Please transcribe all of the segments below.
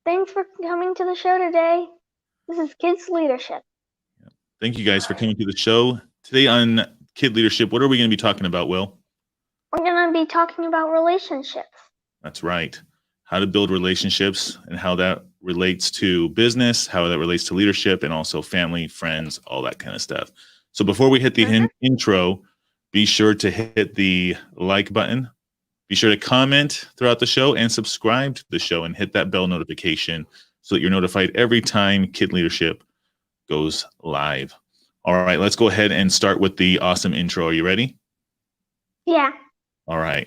Thanks for coming to the show today. This is Kids Leadership. Thank you guys for coming to the show. Today on Kid Leadership, what are we going to be talking about, Will? We're going to be talking about relationships. That's right. How to build relationships and how that relates to business, how that relates to leadership, and also family, friends, all that kind of stuff. So before we hit the intro, be sure to hit the like button. Be sure to comment throughout the show and subscribe to the show and hit that bell notification so that you're notified every time Kid Leadership goes live. All right, let's go ahead and start with the awesome intro. Are you ready? Yeah. All right.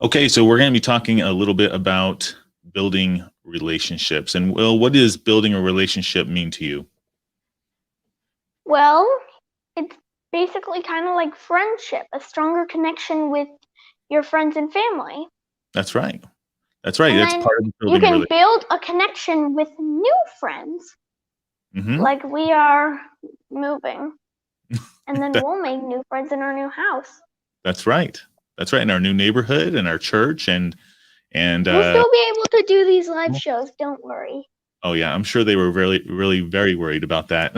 Okay, so we're going to be talking a little bit about building relationships. And Will, what does building a relationship mean to you? Well, it's basically kind of like friendship, a stronger connection with your friends and family. That's right. That's right. And that's part of building you can build a connection with new friends. Like we are moving. And then we'll make new friends in our new house. That's right. That's right. In our new neighborhood and our church and we'll still be able to do these live shows, don't worry. Oh yeah, I'm sure they were really very worried about that.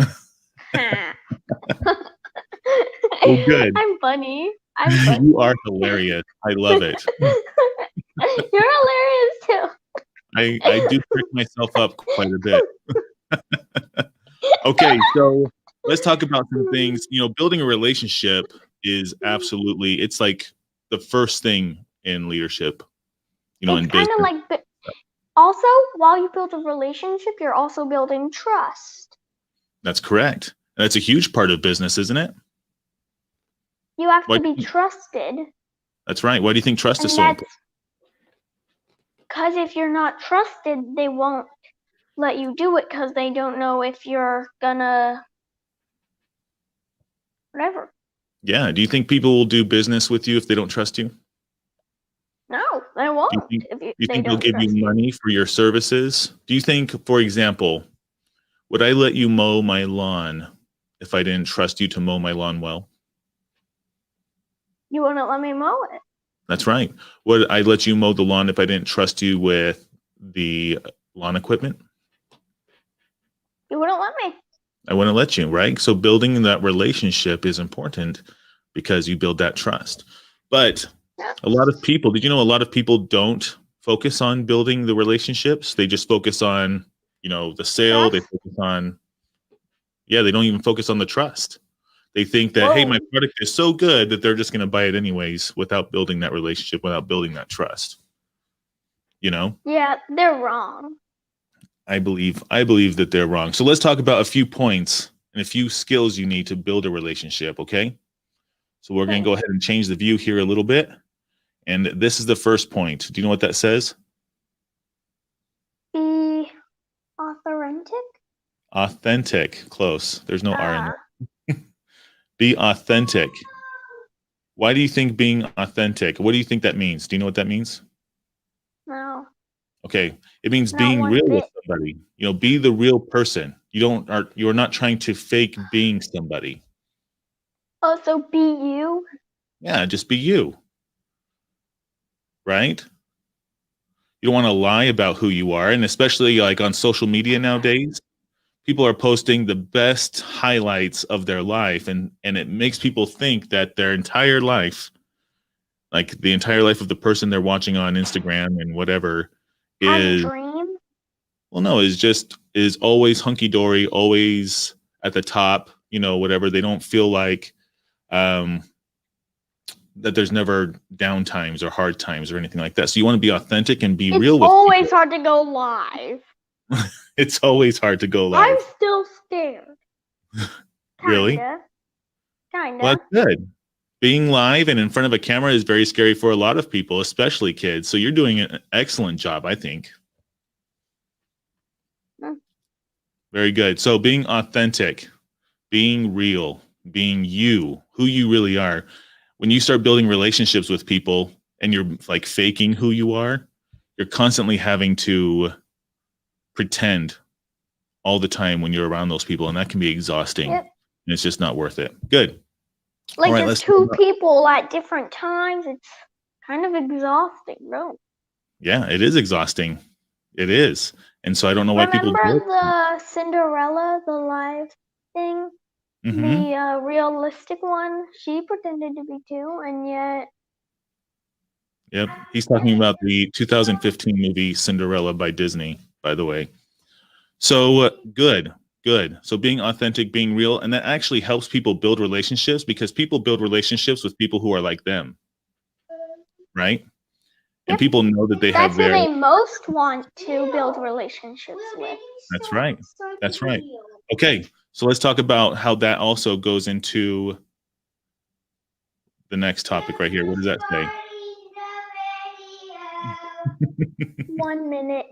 Oh, good. I'm funny. You are hilarious. I love it. You're hilarious too. I do trick myself up quite a bit. Okay, so let's talk about some things. You know, building a relationship is absolutely, it's like the first thing in leadership, you know, it's in business. Kind of like, also, while you build a relationship, you're also building trust. That's correct. That's a huge part of business, isn't it? You have to be trusted. That's right. Why do you think trust is so important? Because if you're not trusted, they won't let you do it because they don't know if you're gonna whatever. Yeah. Do you think people will do business with you if they don't trust you? No, they won't. Do you think they'll give you money for your services? Do you think, for example, would I let you mow my lawn if I didn't trust you to mow my lawn well? You wouldn't let me mow it. That's right. Would I let you mow the lawn if I didn't trust you with the lawn equipment? You wouldn't let me. I wouldn't let you, right? So building that relationship is important because you build that trust. But a lot of people, did you know a lot of people don't focus on building the relationships? They just focus on, you know, the sale. They focus on, they don't even focus on the trust. They think that, hey, my product is so good that they're just going to buy it anyways without building that relationship, without building that trust. You know? Yeah, they're wrong. I believe that they're wrong. So let's talk about a few points and a few skills you need to build a relationship, okay? So we're going to go ahead and change the view here a little bit. And this is the first point. Do you know what that says? Be authentic. Authentic. Close. There's no R in there. Be authentic. Why do you think being authentic? What do you think that means? Do you know what that means? No. Okay. It means being real with somebody. You know, be the real person. You're not trying to fake being somebody. Oh, so be you? Yeah, just be you. Right? You don't want to lie about who you are. And especially like on social media nowadays, people are posting the best highlights of their life. And it makes people think that their entire life, like the entire life of the person they're watching on Instagram and whatever, is dream? Well, no, is always hunky-dory, always at the top, you know, whatever. They don't feel like that there's never down times or hard times or anything like that. So you want to be authentic and be real with people. It's always hard to go live. It's always hard to go live. I'm still scared. Really? Kinda. Well, that's good. Being live and in front of a camera is very scary for a lot of people, especially kids. So you're doing an excellent job, I think. Very good. So being authentic, being real, being you, who you really are. When you start building relationships with people and you're like faking who you are, you're constantly having to pretend all the time when you're around those people, and that can be exhausting. Yep. And it's just not worth it. Good. Like, All right, if let's two people at different times, it's kind of exhausting, bro. Yeah, it is exhausting. It is. And so I don't know why people Remember the Cinderella, the live thing? The realistic one? She pretended to be two, and yet... Yep. He's talking about the 2015 movie Cinderella by Disney, by the way. So good. So being authentic, being real, and that actually helps people build relationships, because people build relationships with people who are like them, right? And Yep. people know that they have That's who they most want to build relationships with. That's right. That's right. Okay, so let's talk about how that also goes into the next topic right here. What does that say? 1 minute.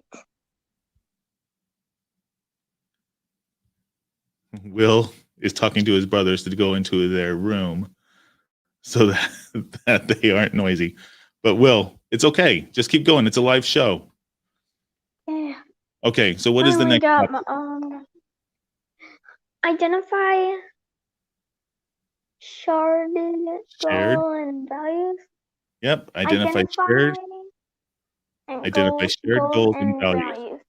Will is talking to his brothers to go into their room so that they aren't noisy. But Will, it's okay. Just keep going. It's a live show. Yeah. Okay, so what is the next topic? Identify shared goal and values. Yep, identify shared goals and values.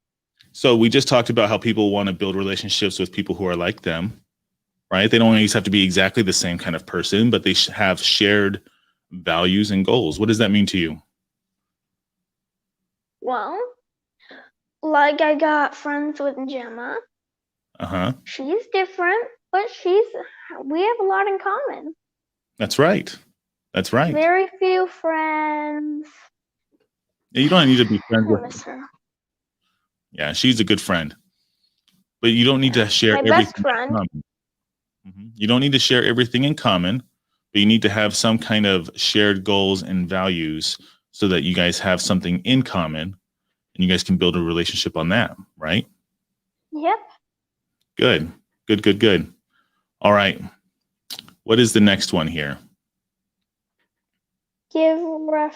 So we just talked about how people want to build relationships with people who are like them, right? They don't always have to be exactly the same kind of person, but they have shared values and goals. What does that mean to you? Well, like, I got friends with Gemma. She's different, but we have a lot in common. That's right. That's right. Very few friends. Yeah, you don't need to be friends I with miss her. Yeah, she's a good friend. But you don't need to share My everything best friend. in common. You don't need to share everything in common, but you need to have some kind of shared goals and values so that you guys have something in common and you guys can build a relationship on that, right? Yep. Good. All right. What is the next one here? Give referrals.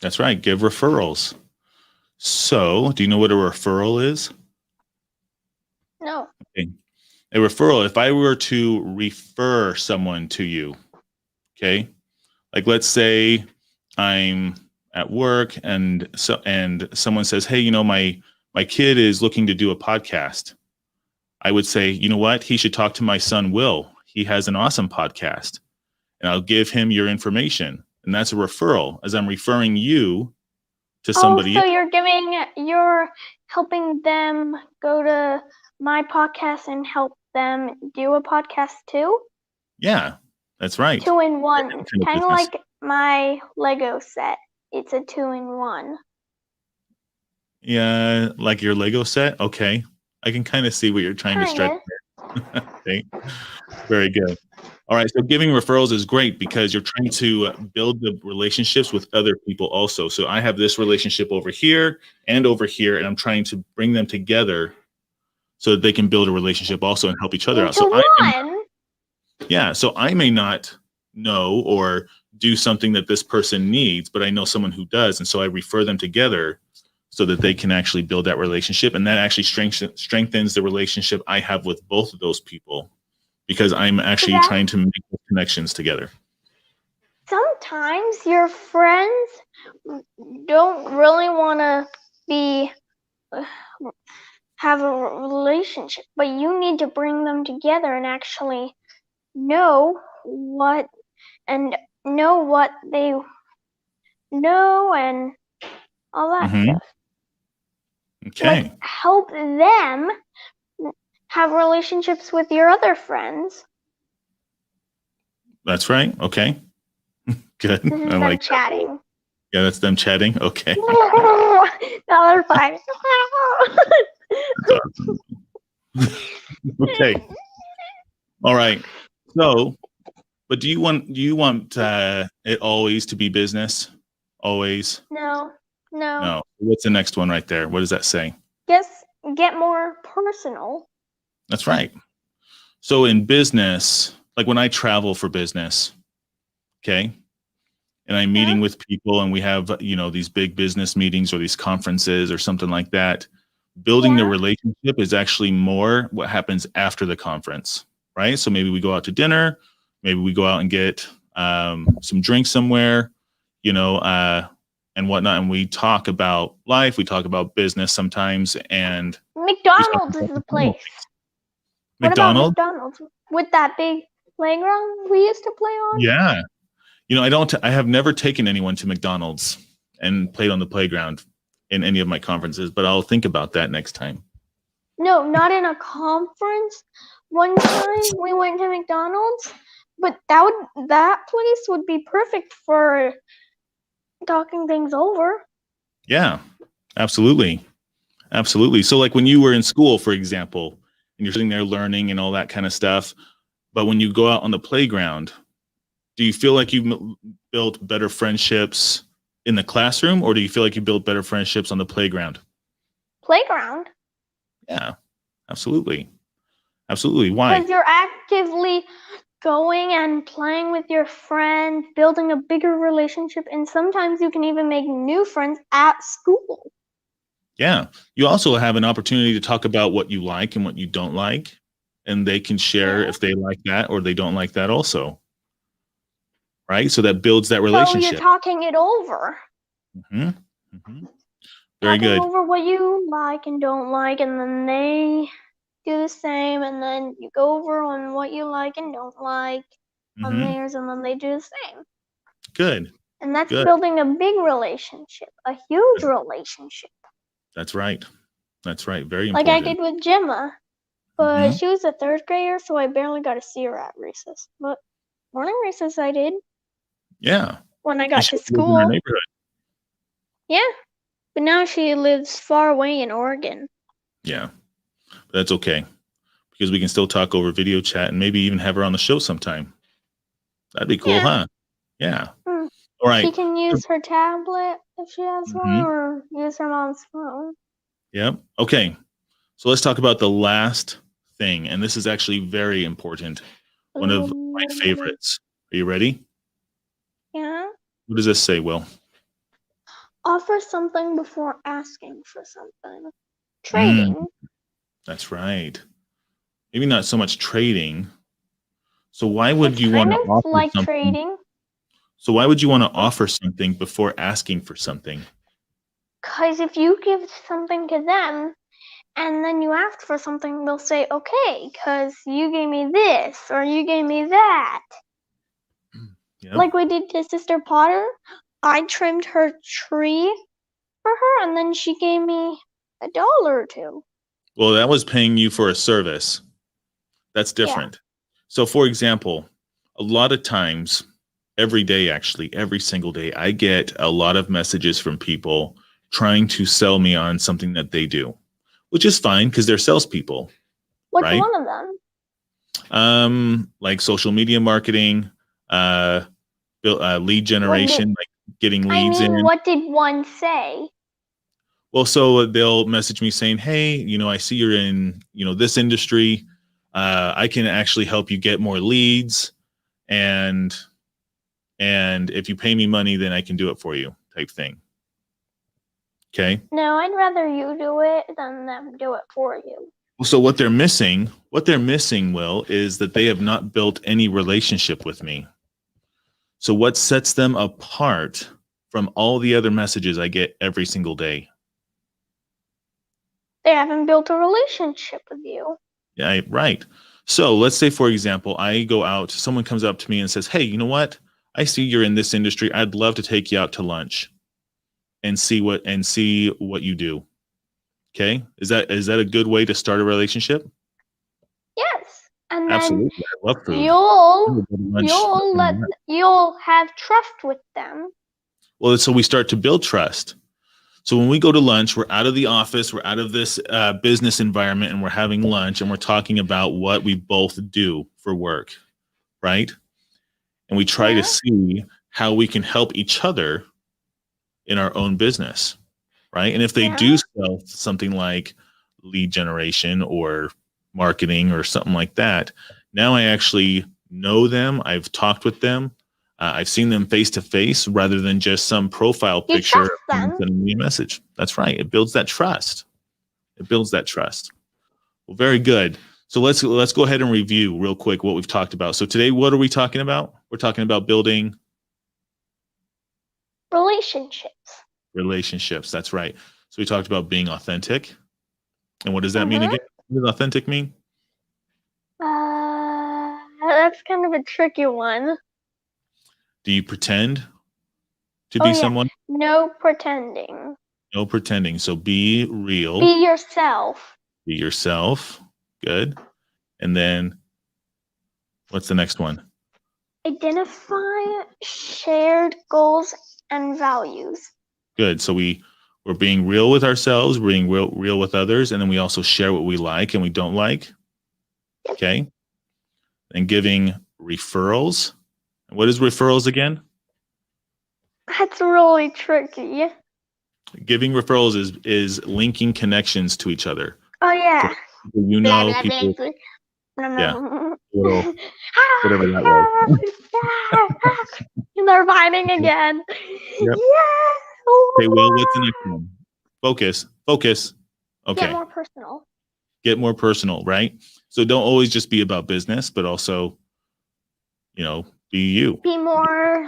That's right. Give referrals. So, do you know what a referral is? No. Okay. A referral, if I were to refer someone to you, okay? Like, let's say I'm at work and someone says, "Hey, you know, my kid is looking to do a podcast." I would say, "You know what? He should talk to my son Will. He has an awesome podcast." And I'll give him your information. And that's a referral, as I'm referring you to somebody else. You're helping them go to my podcast and help them do a podcast too? Yeah, that's right. 2-in-1. Kind of like my Lego set. It's a 2-in-1. Yeah, like your Lego set? Okay. I can kind of see what you're trying to stretch there. Okay. Very good. All right. So giving referrals is great because you're trying to build the relationships with other people also. So I have this relationship over here, and I'm trying to bring them together so that they can build a relationship also and help each other out. So I may not know or do something that this person needs, but I know someone who does. And so I refer them together so that they can actually build that relationship. And that actually strengthens the relationship I have with both of those people, because I'm actually trying to make connections together. Sometimes your friends don't really want to have a relationship, but you need to bring them together and actually know what they know and all that stuff. Okay. Like, help them have relationships with your other friends. That's right. Okay. Good. This is them chatting. That. Yeah, that's them chatting. Okay. Now they're fine. That's awesome. Okay. All right. So, but do you want it always to be business? Always? No. What's the next one right there? What does that say? Get more personal. That's right. So in business, like when I travel for business, okay, and I'm meeting with people and we have, these big business meetings or these conferences or something like that, Building the relationship is actually more what happens after the conference, right? So maybe we go out to dinner, maybe we go out and get some drinks somewhere, and whatnot, and we talk about life, we talk about business sometimes, and McDonald's is the place. What about McDonald's with that big playground we used to play on? Yeah. I have never taken anyone to McDonald's and played on the playground in any of my conferences, but I'll think about that next time. No, not in a conference. One time we went to McDonald's, but that place would be perfect for talking things over. Yeah, absolutely. Absolutely. So like when you were in school, for example, and you're sitting there learning and all that kind of stuff, but when you go out on the playground, do you feel like you built better friendships in the classroom, or do you feel like you built better friendships on the playground? Playground. Yeah, absolutely. Absolutely. Why? Because you're actively going and playing with your friends, building a bigger relationship, and sometimes you can even make new friends at school. Yeah. You also have an opportunity to talk about what you like and what you don't like, and they can share if they like that or they don't like that also. Right? So that builds that relationship. So you're talking it over. Mm-hmm. Mm-hmm. Very good. Talking over what you like and don't like, and then they do the same, and then you go over on what you like and don't like on theirs, and then they do the same. Good. And that's building a big relationship, a huge relationship. That's right. That's right. Very important. Like I did with Gemma, but she was a third grader, so I barely got to see her at recess. But morning recess I did. Yeah. When I got to school. In our neighborhood. Yeah. But now she lives far away in Oregon. Yeah. That's okay. Because we can still talk over video chat and maybe even have her on the show sometime. That'd be cool, huh? Yeah. All right. She can use her tablet if she has one, or use her mom's phone. Yep. Okay. So let's talk about the last thing. And this is actually very important. One of my favorites. Are you ready? Yeah. What does this say, Will? Offer something before asking for something. Trading. That's right. Maybe not so much trading. So why would you want to offer like something? Trading. So why would you want to offer something before asking for something? Because if you give something to them and then you ask for something, they'll say, okay, because you gave me this or you gave me that. Yep. Like we did to Sister Potter. I trimmed her tree for her, and then she gave me $1 or $2. Well, that was paying you for a service. That's different. Yeah. So, for example, a lot of times, every day, actually, every single day, I get a lot of messages from people trying to sell me on something that they do, which is fine because they're salespeople. What's right? one of them? Like social media marketing, lead generation, like getting leads in. What did one say? Well, so they'll message me saying, hey, I see you're in, this industry. I can actually help you get more leads. And if you pay me money, then I can do it for you, type thing. Okay. No, I'd rather you do it than them do it for you. So what they're missing, Will, is that they have not built any relationship with me. So what sets them apart from all the other messages I get every single day? They haven't built a relationship with you. Yeah, right. So let's say, for example, I go out, someone comes up to me and says, hey, you know what? I see you're in this industry. I'd love to take you out to lunch and see what you do. Okay. Is that a good way to start a relationship? Yes. And absolutely. I love food. You'll have trust with them. Well, so we start to build trust. So when we go to lunch, we're out of the office, we're out of this business environment, and we're having lunch, and we're talking about what we both do for work, right? And we try to see how we can help each other in our own business, right? And if they do sell something like lead generation or marketing or something like that, now I actually know them, I've talked with them, I've seen them face to face rather than just some profile picture sending me a message. That's right. It builds that trust. It builds that trust. Well, very good. So let's go ahead and review real quick what we've talked about. So today, what are we talking about? We're talking about building relationships. That's right. So we talked about being authentic. And what does that mean again? What does authentic mean? That's kind of a tricky one. Do you pretend to be someone? No pretending. No pretending. So be real. Be yourself. Be yourself. Good. And then what's the next one? Identify shared goals and values. Good. So we're being real with ourselves, being real with others, and then we also share what we like and we don't like. Okay. And giving referrals. And what is referrals again? That's really tricky. Giving referrals is linking connections to each other. Oh yeah. So you know, people, yeah, whatever that was. They're fighting again. Yep. Yeah. Okay, well, what's the next one? Focus. Okay. Get more personal, right? So don't always just be about business, but also, be you. Be more,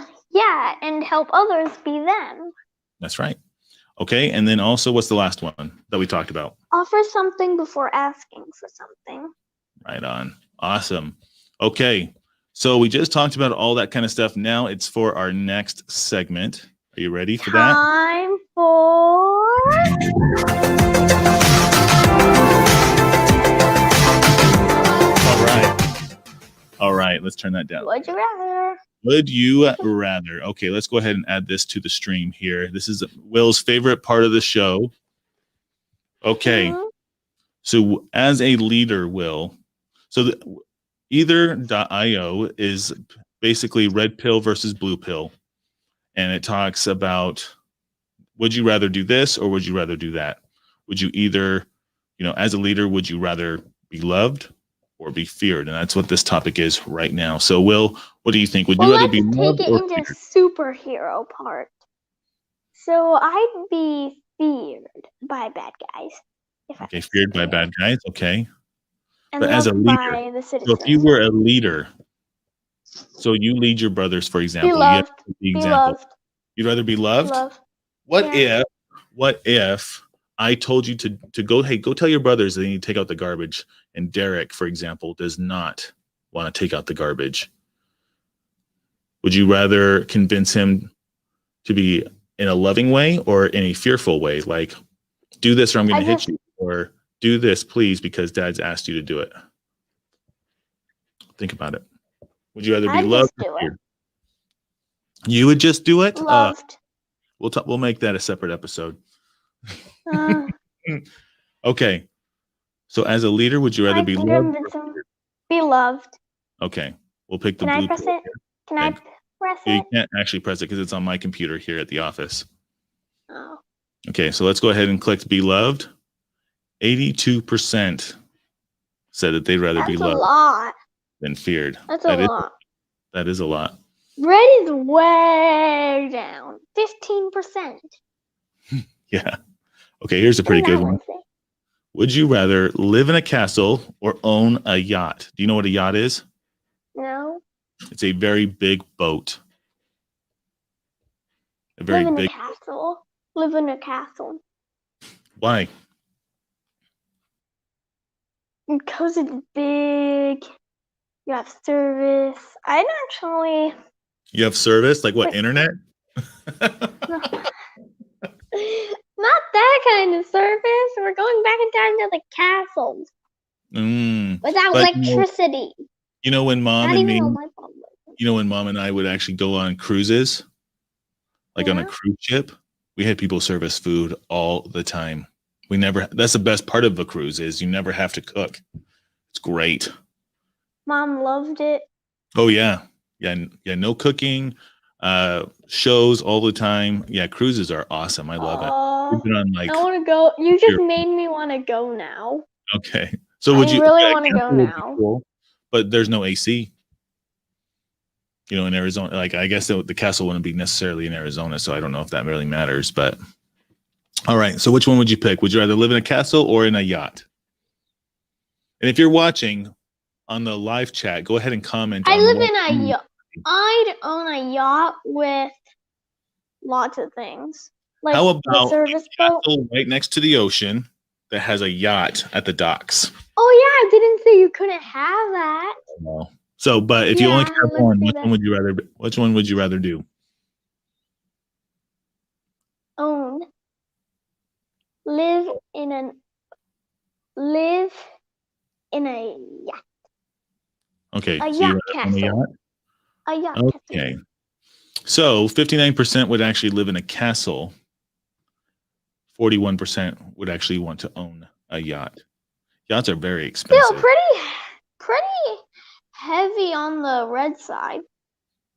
and help others be them. That's right. Okay, and then also, what's the last one that we talked about? Offer something before asking for something. Right on. Awesome. Okay, so we just talked about all that kind of stuff. Now it's for our next segment. Are you ready for that? Time for... All right, let's turn that down. Would you rather? Would you rather? Okay, let's go ahead and add this to the stream here. This is Will's favorite part of the show. Okay, so as a leader, Will, so either.io is basically red pill versus blue pill. And it talks about, would you rather do this or would you rather do that? Would you either, as a leader, would you rather be loved or be feared? And that's what this topic is right now. So, Will, what do you think? Would you rather be loved or feared? Let's take it into superhero part. So I'd be feared by bad guys. Okay, feared by bad guys. Okay. And but as a leader, so if you were a leader, so you lead your brothers, for example. Be loved. Be loved. You'd rather be loved? What if I told you to go, hey, go tell your brothers they need to take out the garbage, and Derek, for example, does not want to take out the garbage? Would you rather convince him to be in a loving way or in a fearful way? Like, do this or I'm going to hit you, or do this, please, because Dad's asked you to do it. Think about it. Would you rather be loved or feared? You would just do it? Loved. We'll make that a separate episode. Okay. So as a leader, would you rather be loved? Be loved. Okay. We'll pick the blue. Can I press it? Can I press it? You can't actually press it because it's on my computer here at the office. Oh. Okay, so let's go ahead and click be loved. 82% said that they'd rather be loved than feared. That's a lot. That is a lot. Red is way down. 15%. Yeah. Okay, here's a pretty good one. Would you rather live in a castle or own a yacht? Do you know what a yacht is? No. It's a very big boat. A very big castle. Live in a castle. Why? Because it's big. You have service. I'd actually... You have service? Like what, internet? Not that kind of service. We're going back in time to the castles. Without electricity. When Mom and I would actually go on cruises, like on a cruise ship, we had people serve us food all the time. That's the best part of a cruise is you never have to cook. It's great. Mom loved it. Oh yeah. Yeah. No cooking, shows all the time. Yeah. Cruises are awesome. I love it. We've been on I want to go. You just made me want to go now. Okay. So would you really want to go now? Cool, but there's no AC. In Arizona, like I guess the castle wouldn't be necessarily in Arizona, so I don't know if that really matters. But All right. So which one would you pick? Would you rather live in a castle or in a yacht? And if you're watching on the live chat, go ahead and comment. I live in a yacht. I'd own a yacht with lots of things. Like how the about service a boat. castle right next to the ocean that has a yacht at the docks? Oh yeah, I didn't say you couldn't have that. No. So, but if you only could have let's one, do which that. one would you rather? Which one would you rather do? Own. Live in a yacht. Okay. A So you yacht rather own a castle. yacht? A yacht Okay. castle. So 59% would actually live in a castle. 41% would actually want to own a yacht. Yachts are very expensive. Still pretty heavy on the red side.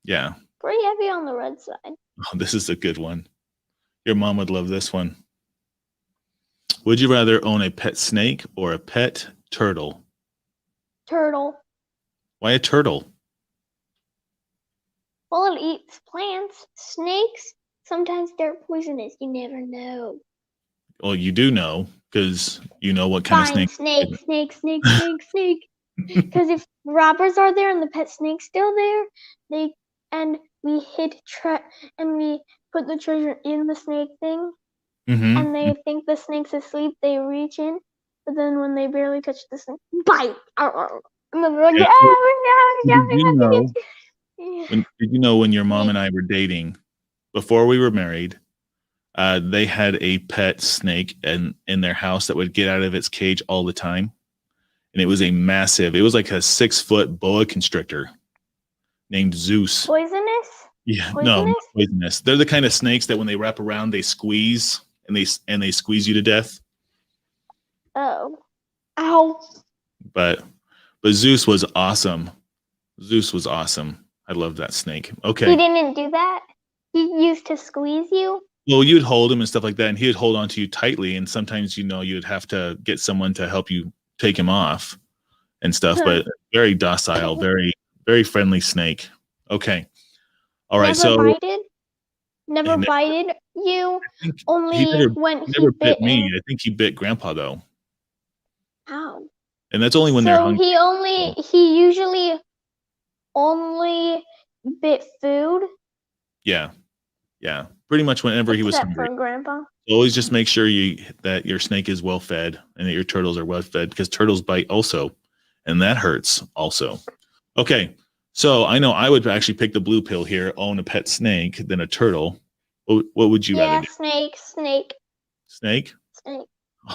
Yeah. Pretty heavy on the red side. Oh, this is a good one. Your mom would love this one. Would you rather own a pet snake or a pet turtle? Turtle. Why a turtle? Well, it eats plants. Snakes, sometimes they're poisonous. You never know. Well, you do know because you know what kind of snake. Snake. Because if robbers are there and the pet snake's still there, we put the treasure in the snake thing, and they think the snake's asleep. They reach in, but then when they barely touch the snake, bite. And then they're like, did you know when your mom and I were dating, before we were married, they had a pet snake in their house that would get out of its cage all the time. And it was like a 6-foot boa constrictor named Zeus. Poisonous? Yeah, no, not poisonous. They're the kind of snakes that when they wrap around, they squeeze and they squeeze you to death. Oh. Ow. But Zeus was awesome. I loved that snake. Okay. He didn't do that? He used to squeeze you? Well, you'd hold him and stuff like that, and he would hold on to you tightly, and sometimes, you'd have to get someone to help you take him off and stuff, but very docile, very, very friendly snake. Okay. All right. Never bited you? Only he never bit me. I think he bit Grandpa, though. How? And that's only when they're hungry. He usually only bit food? Yeah. Pretty much whenever he was hungry. Except for Grandpa. Always just make sure that your snake is well fed and that your turtles are well fed, because turtles bite also, and that hurts also. Okay. So I know I would actually pick the blue pill here, own a pet snake, than a turtle. What would you rather do? Snake. Snake? Snake.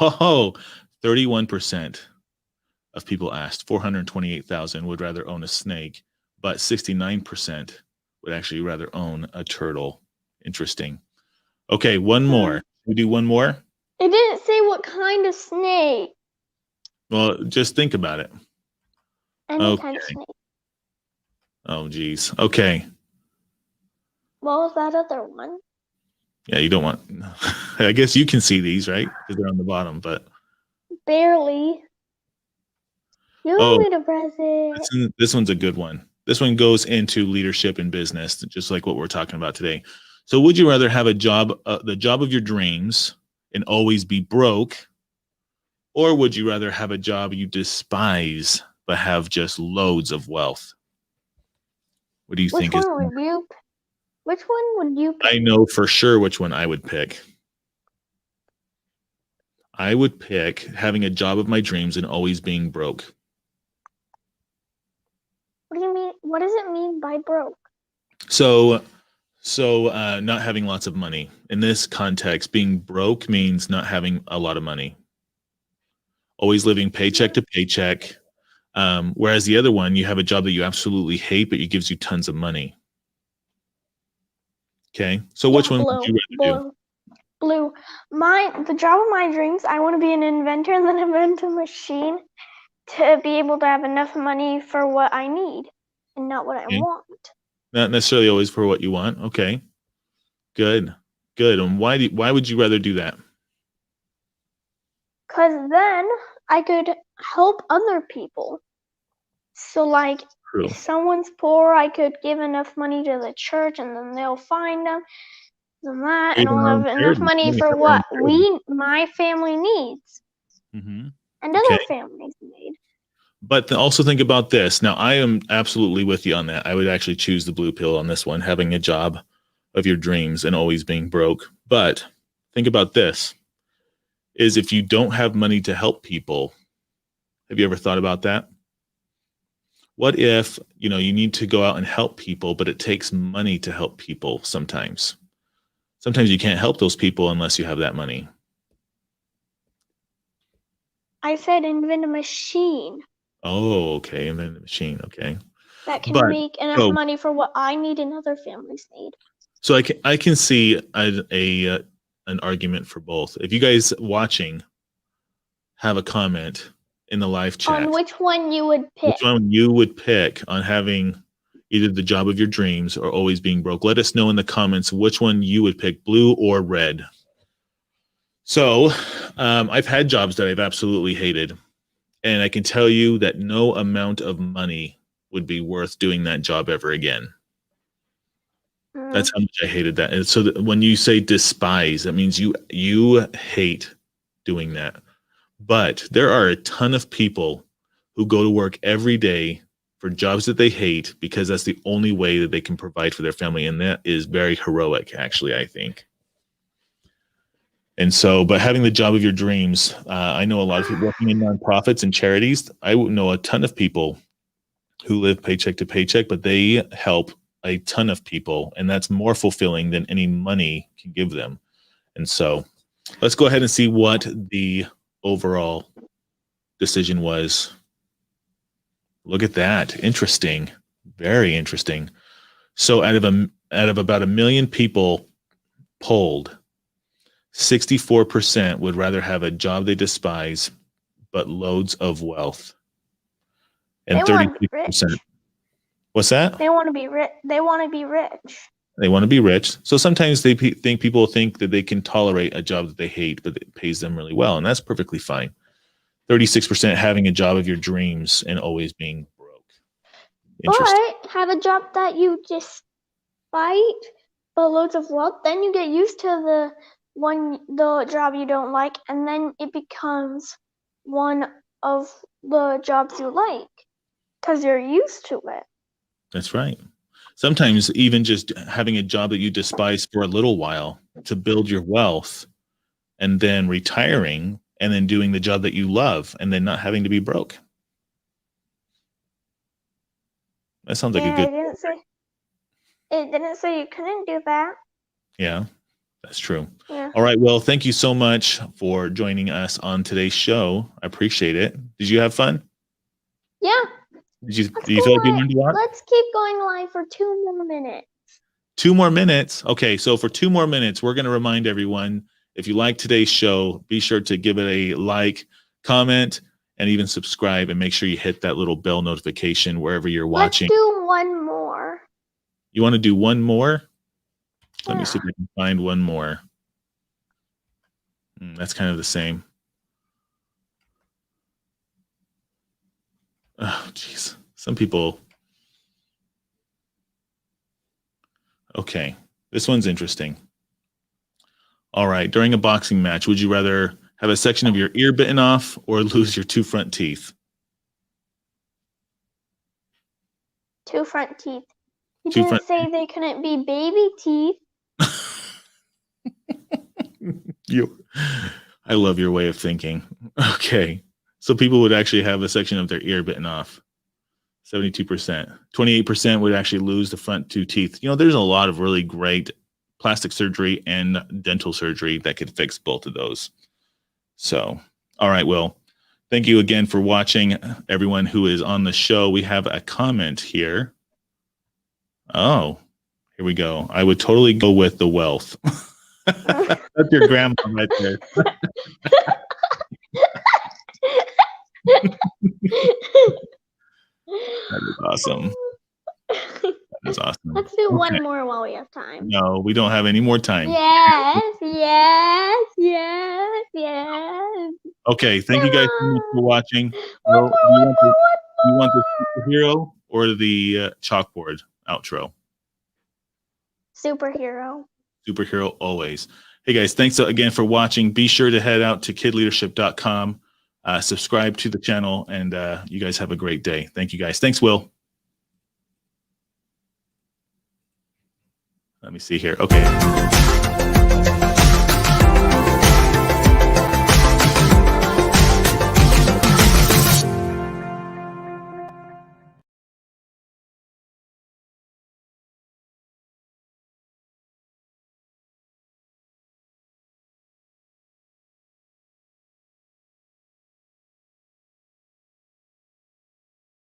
Oh, 31% of people asked, 428,000 would rather own a snake, but 69% would actually rather own a turtle. Interesting. Okay, one more. We do one more? It didn't say what kind of snake. Well, just think about it. Any kind of snake. Oh, geez. Okay. What was that other one? Yeah, you don't want... I guess you can see these, right? Because they're on the bottom, but... Barely. You want me to press it. This one's a good one. This one goes into leadership and business, just like what we're talking about today. So would you rather have a job, the job of your dreams, and always be broke? Or would you rather have a job you despise, but have just loads of wealth? What do you think? Which one would you pick? I know for sure which one I would pick. I would pick having a job of my dreams and always being broke. What do you mean? What does it mean by broke? So not having lots of money. In this context, being broke means not having a lot of money. Always living paycheck to paycheck. Whereas the other one, you have a job that you absolutely hate, but it gives you tons of money. Okay. So which one would you rather do? Blue. The job of my dreams, I want to be an inventor and then invent a machine to be able to have enough money for what I need and not what I want. Not necessarily always for what you want. Okay. Good. And why would you rather do that? Because then I could help other people. So like, if someone's poor, I could give enough money to the church and then they'll find them. than that, Or and even we'll our have own enough charities. money We for have our own what my family needs charities. and Okay. other families need. But also think about this. Now, I am absolutely with you on that. I would actually choose the blue pill on this one, having a job of your dreams and always being broke. But think about this, is if you don't have money to help people, have you ever thought about that? What if, you need to go out and help people, but it takes money to help people sometimes? Sometimes you can't help those people unless you have that money. I said invent a machine Oh, okay. And then the machine. Okay. that can But make enough money for what I need and other families need. so I can see an argument for both. If you guys watching have a comment in the live chat On which one you would pick. which one you would pick on having either the job of your dreams or always being broke. Let us know in the comments which one you would pick, blue or red. So I've had jobs that I've absolutely hated. And I can tell you that no amount of money would be worth doing that job ever again. That's how much I hated that. And so when you say despise, that means you hate doing that. But there are a ton of people who go to work every day for jobs that they hate because that's the only way that they can provide for their family. And that is very heroic, actually, I think. And so, but having the job of your dreams, I know a lot of people working in nonprofits and charities. I know a ton of people who live paycheck to paycheck, but they help a ton of people. And that's more fulfilling than any money can give them. And so let's go ahead and see what the overall decision was. Look at that. Interesting. Very interesting. So out of about 1 million people polled, 64% would rather have a job they despise, but loads of wealth. And 36%. What's that? They want to be rich. They want to be rich. They want to be rich. So sometimes they think people think that they can tolerate a job that they hate, but it pays them really well. And that's perfectly fine. 36% having a job of your dreams and always being broke. But have a job that you just fight, but loads of wealth. Then you get used to the job you don't like, and then it becomes one of the jobs you like because you're used to it. That's right. Sometimes even just having a job that you despise for a little while to build your wealth and then retiring and then doing the job that you love and then not having to be broke. That sounds like a good. It didn't say you couldn't do that. Yeah, that's true. Yeah. All right. Well, thank you so much for joining us on today's show. I appreciate it. Did you have fun? Yeah. Do you feel like you learned a lot? Let's keep going live for 2 more minutes. 2 more minutes. Okay, so for 2 more minutes, we're going to remind everyone, if you like today's show, be sure to give it a like, comment, and even subscribe, and make sure you hit that little bell notification wherever you're watching. Let's do one more. You want to do one more? Yeah. Let me see if I can find one more. That's kind of the same. Oh, geez. Some people. Okay, this one's interesting. All right, during a boxing match, would you rather have a section of your ear bitten off or lose your 2 front teeth? 2 front teeth. You didn't say they couldn't be baby teeth. I love your way of thinking. Okay, so people would actually have a section of their ear bitten off. 72%. 28% would actually lose the front 2 teeth. There's a lot of really great plastic surgery and dental surgery that could fix both of those. So, all right, well, thank you again for watching, everyone who is on the show. We have a comment here. Oh, here we go. I would totally go with the wealth. That's your grandma right there. That is awesome. That's awesome. Let's do one more while we have time. No, we don't have any more time. Yes. Okay, thank you guys so much for watching. You want the superhero or the chalkboard outro? Superhero. superhero always. Hey guys, thanks again for watching. Be sure to head out to kidleadership.com, subscribe to the channel, and you guys have a great day. Thank you guys. Thanks, Will. Let me see here. Okay.